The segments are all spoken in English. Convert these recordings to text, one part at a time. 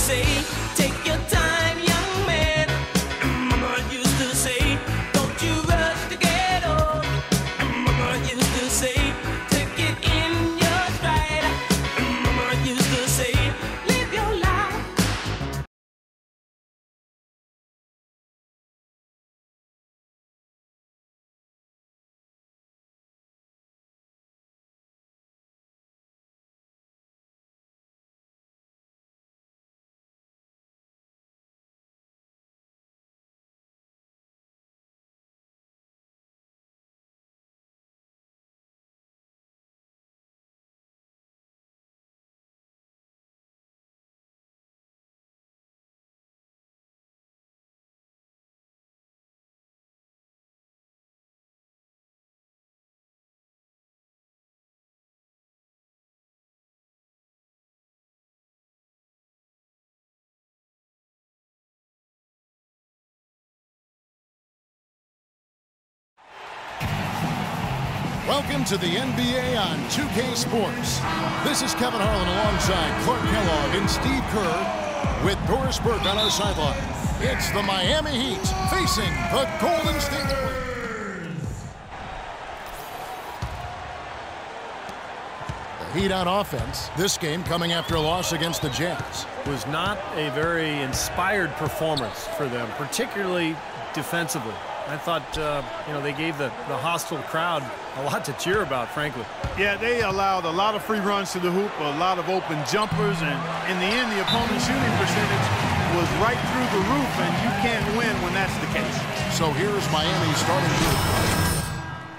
say, take your time, young man. Mama used to say, don't you rush to get old. Mama used to say, take it in your stride. Mama used to say, live your life. Welcome to the NBA on 2K Sports. This is Kevin Harlan alongside Clark Kellogg and Steve Kerr with Doris Burke on our sideline. It's the Miami Heat facing the Golden State Warriors. The Heat on offense. This game coming after a loss against the Jazz. Was not a very inspired performance for them, particularly defensively. I thought, they gave the hostile crowd a lot to cheer about, frankly. Yeah, they allowed a lot of free runs to the hoop, a lot of open jumpers, and in the end, the opponent's shooting percentage was right through the roof, and you can't win when that's the case. So here's Miami's starting group.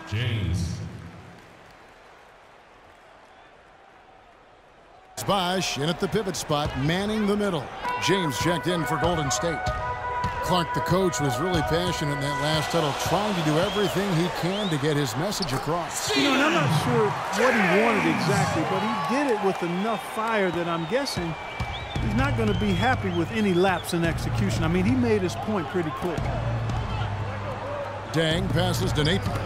James. Bosh in at the pivot spot, manning the middle. James checked in for Golden State. Clark, the coach, was really passionate in that last huddle, trying to do everything he can to get his message across. And I'm not sure what he wanted exactly, but he did it with enough fire that I'm guessing he's not going to be happy with any lapse in execution. I mean, he made his point pretty clear. Dang passes to Napier.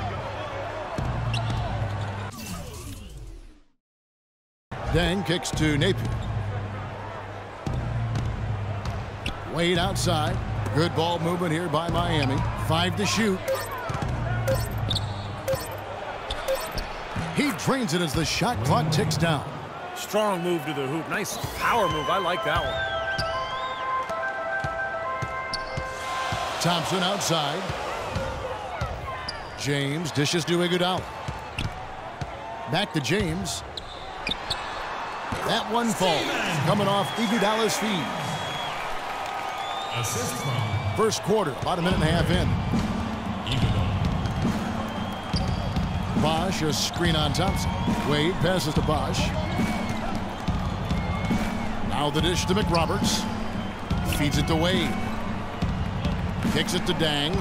Dang kicks to Napier. Wade outside. Good ball movement here by Miami. 5 to shoot. He drains it as the shot clock ticks down. Strong move to the hoop. Nice power move. I like that one. Thompson outside. James dishes to Iguodala. Back to James. That one falls. Coming off Iguodala's feet. Assist from First quarter, about a minute and a half in. Bosh, a screen on Thompson. Wade passes to Bosh. Now the dish to McRoberts. Feeds it to Wade. Kicks it to Dang.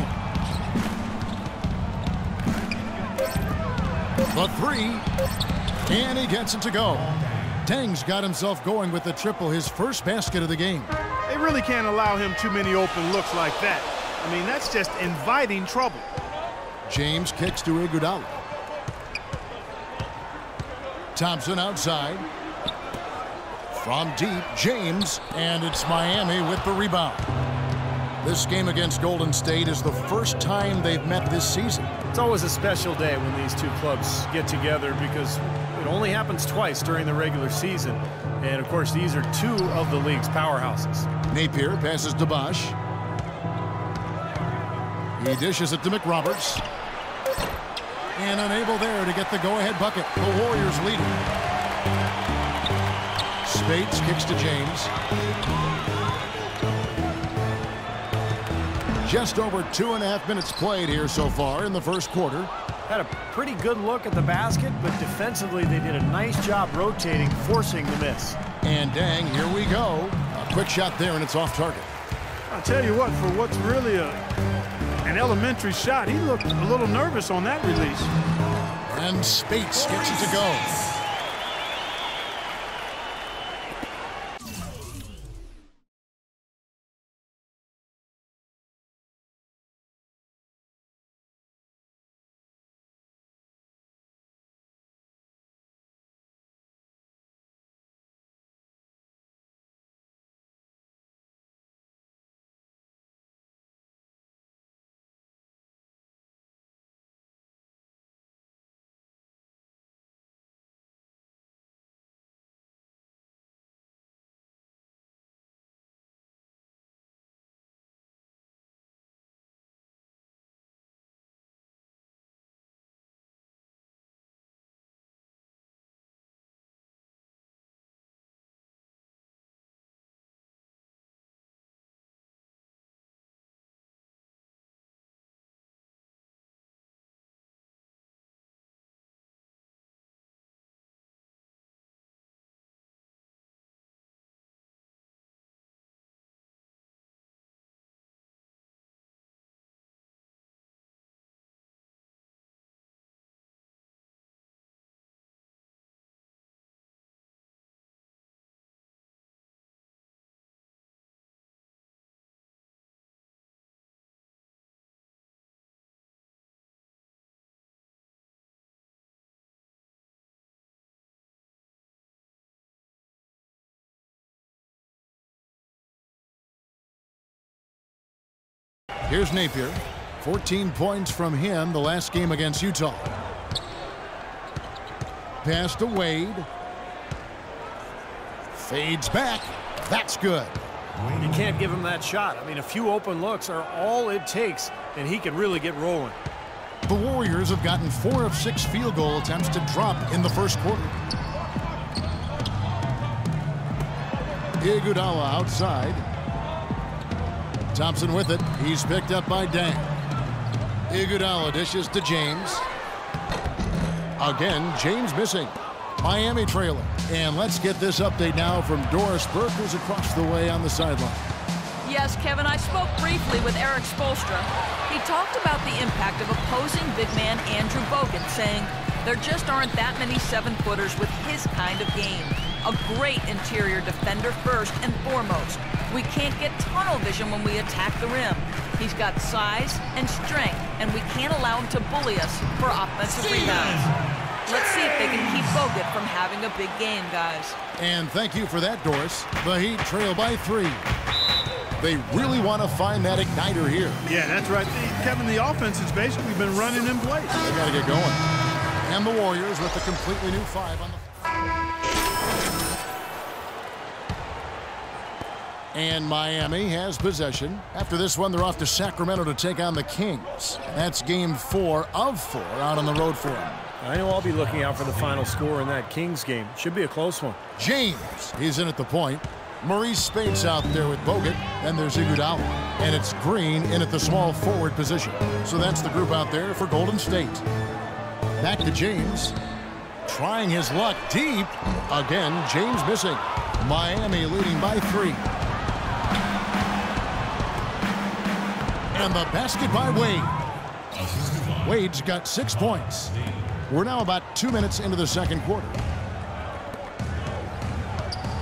The three. And he gets it to go. Dang's got himself going with the triple, his first basket of the game. They really can't allow him too many open looks like that. I mean, that's just inviting trouble. James kicks to Iguodala. Thompson outside. From deep, James, and it's Miami with the rebound. This game against Golden State is the first time they've met this season. It's always a special day when these two clubs get together because it only happens twice during the regular season. And, of course, these are two of the league's powerhouses. Napier passes to Bosh. He dishes it to McRoberts. And unable there to get the go-ahead bucket. The Warriors lead it. Speights kicks to James. Just over 2.5 minutes played here so far in the first quarter. Had a pretty good look at the basket, but defensively they did a nice job rotating, forcing the miss. And Dang, here we go. A quick shot there, and it's off target. I'll tell you what, for what's really an elementary shot, he looked a little nervous on that release. And Speights gets it to go. Here's Napier. 14 points from him the last game against Utah. Pass to Wade. Fades back. That's good. You can't give him that shot. I mean, a few open looks are all it takes, and he can really get rolling. The Warriors have gotten 4 of 6 field goal attempts to drop in the first quarter. Iguodala outside. Thompson with it. He's picked up by Dang. Iguodala dishes to James. Again, James missing. Miami trailing. And let's get this update now from Doris Burke, who's across the way on the sideline. Yes, Kevin, I spoke briefly with Eric Spoelstra. He talked about the impact of opposing big man Andrew Bogut, saying there just aren't that many 7-footers with his kind of game. A great interior defender first and foremost. We can't get tunnel vision when we attack the rim. He's got size and strength, and we can't allow him to bully us for offensive rebounds. Let's see if they can keep Bogut from having a big game, guys. And thank you for that, Doris. The Heat trail by 3. They really want to find that igniter here. Yeah, that's right. Kevin, the offense has basically been running in place. They got to get going. And the Warriors with a completely new 5 on the... And Miami has possession. After this one, they're off to Sacramento to take on the Kings. That's game 4 of 4 out on the road for them. I know I'll be looking out for the final score in that Kings game. Should be a close one. James, he's in at the point. Maurice Spates out there with Bogut. Then there's Iguodala. And it's Green in at the small forward position. So that's the group out there for Golden State. Back to James. Trying his luck deep. Again, James missing. Miami leading by 3. And the basket by Wade. Wade's got 6 points. We're now about 2 minutes into the second quarter.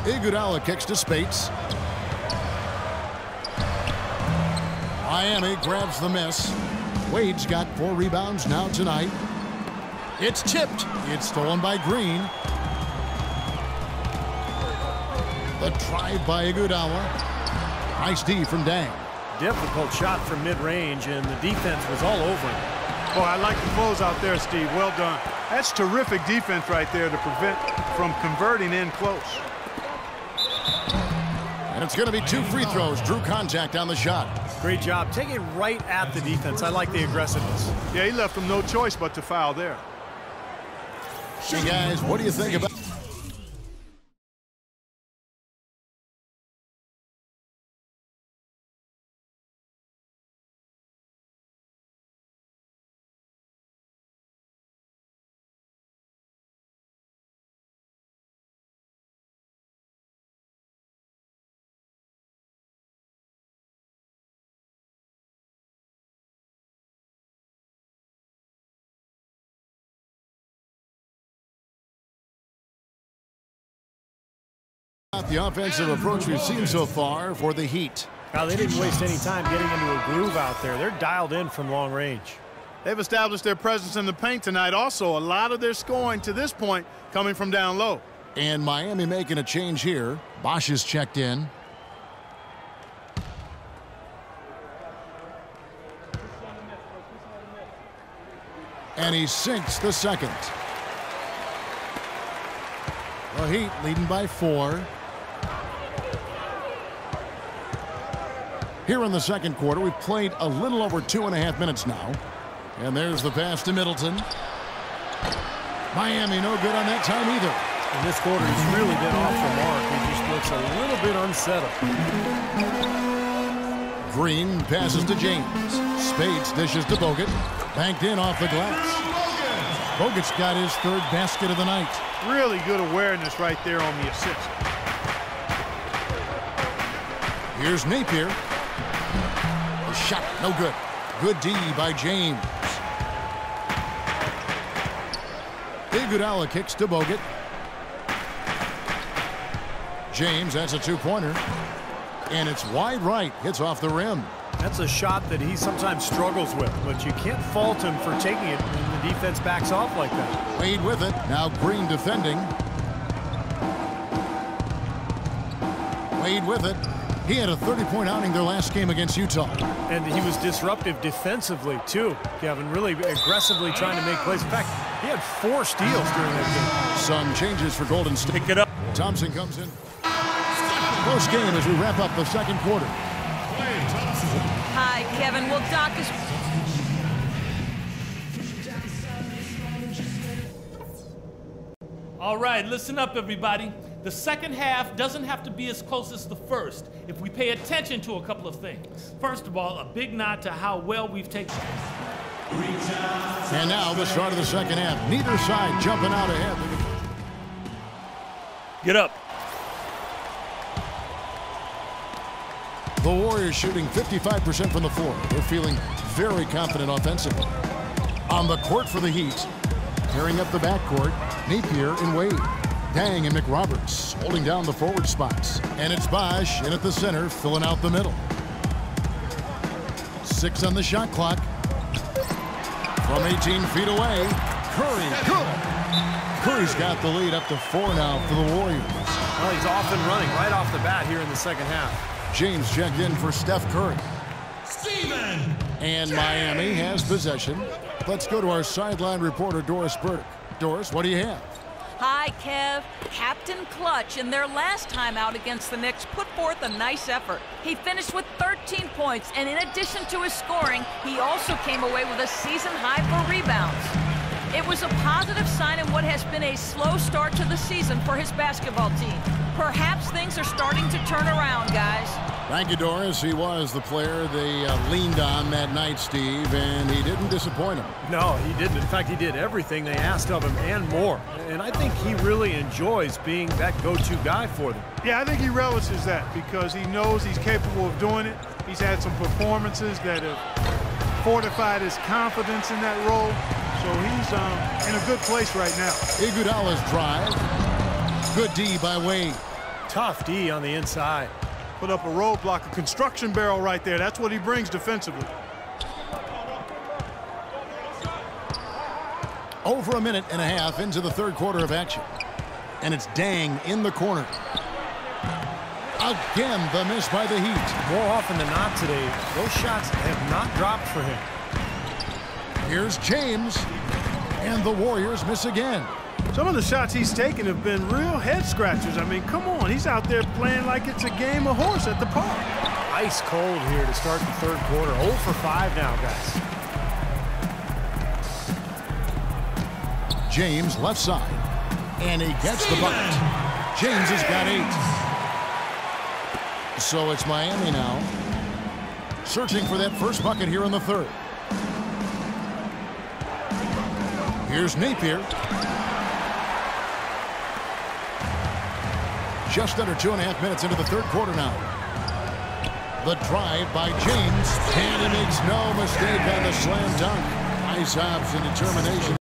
Iguodala kicks to Spates. Miami grabs the miss. Wade's got 4 rebounds now tonight. It's tipped. It's stolen by Green. The drive by Iguodala. Nice D from Dang. Difficult shot from mid-range, and the defense was all over it. Boy, I like the close out there, Steve. Well done. That's terrific defense right there to prevent from converting in close. And it's going to be 2 free throws. Drew contact on the shot. Great job. Take it right at the defense. I like the aggressiveness. Yeah, he left them no choice but to foul there. Hey, guys, what do you think about... the offensive approach we've seen so far for the Heat. Now, they didn't waste any time getting into a groove out there. They're dialed in from long range. They've established their presence in the paint tonight. Also, a lot of their scoring to this point coming from down low. And Miami making a change here. Bosch is checked in. And he sinks the second. The Heat leading by 4. Here in the second quarter, we've played a little over 2.5 minutes now. And there's the pass to Middleton. Miami no good on that time either. In this quarter, he's really been off the mark. He just looks a little bit unsettled. Green passes to James. Spates dishes to Bogut. Banked in off the glass. Bogut's got his 3rd basket of the night. Really good awareness right there on the assist. Here's Napier. The shot, no good. Good D by James. Iguodala kicks to Bogut. James, that's a 2-pointer. And it's wide right. Hits off the rim. That's a shot that he sometimes struggles with, but you can't fault him for taking it when the defense backs off like that. Wade with it. Now Green defending. Wade with it. He had a 30-point outing their last game against Utah. And he was disruptive defensively, too, Kevin, really aggressively trying to make plays. In fact, he had 4 steals during that game. Some changes for Golden State. Pick it up. Thompson comes in. Close game as we wrap up the second quarter. Hi, Kevin. Well, Doc is... All right, listen up, everybody. The second half doesn't have to be as close as the first if we pay attention to a couple of things. First of all, a big nod to how well we've taken. And now the start of the second half. Neither side jumping out ahead. Get up. The Warriors shooting 55% from the floor. They're feeling very confident offensively. On the court for the Heat, carrying up the backcourt, Napier and Wade. Dang and McRoberts holding down the forward spots. And it's Bosh in at the center, filling out the middle. 6 on the shot clock. From 18 feet away, Curry, good. Curry's got the lead up to 4 now for the Warriors. Well, he's off and running right off the bat here in the second half. James checked in for Steph Curry. And Miami has possession. Let's go to our sideline reporter, Doris Burdick. Doris, what do you have? Hi, Kev. Captain Clutch, in their last time out against the Knicks, put forth a nice effort. He finished with 13 points, and in addition to his scoring, he also came away with a season high for rebounds. It was a positive sign in what has been a slow start to the season for his basketball team. Perhaps things are starting to turn around, guys. Thank you, Doris. He was the player they leaned on that night, Steve, and he didn't disappoint them. No, he didn't. In fact, he did everything they asked of him and more. And I think he really enjoys being that go-to guy for them. Yeah, I think he relishes that because he knows he's capable of doing it. He's had some performances that have fortified his confidence in that role. So he's in a good place right now. Iguodala's drive. Good D by Wade. Tough D on the inside. Put up a roadblock, a construction barrel right there. That's what he brings defensively. Over a minute and a half into the third quarter of action. And it's Dang in the corner. Again, the miss by the Heat. More often than not today, those shots have not dropped for him. Here's James. And the Warriors miss again. Some of the shots he's taken have been real head scratchers. I mean, come on. He's out there playing like it's a game of horse at the park. Ice cold here to start the third quarter. 0 for 5 now, guys. James left side. And he gets the bucket. James has got 8. So it's Miami now. Searching for that first bucket here in the third. Here's Napier. Just under 2.5 minutes into the third quarter now. The drive by James. And he makes no mistake on the slam dunk. Nice hops and determination.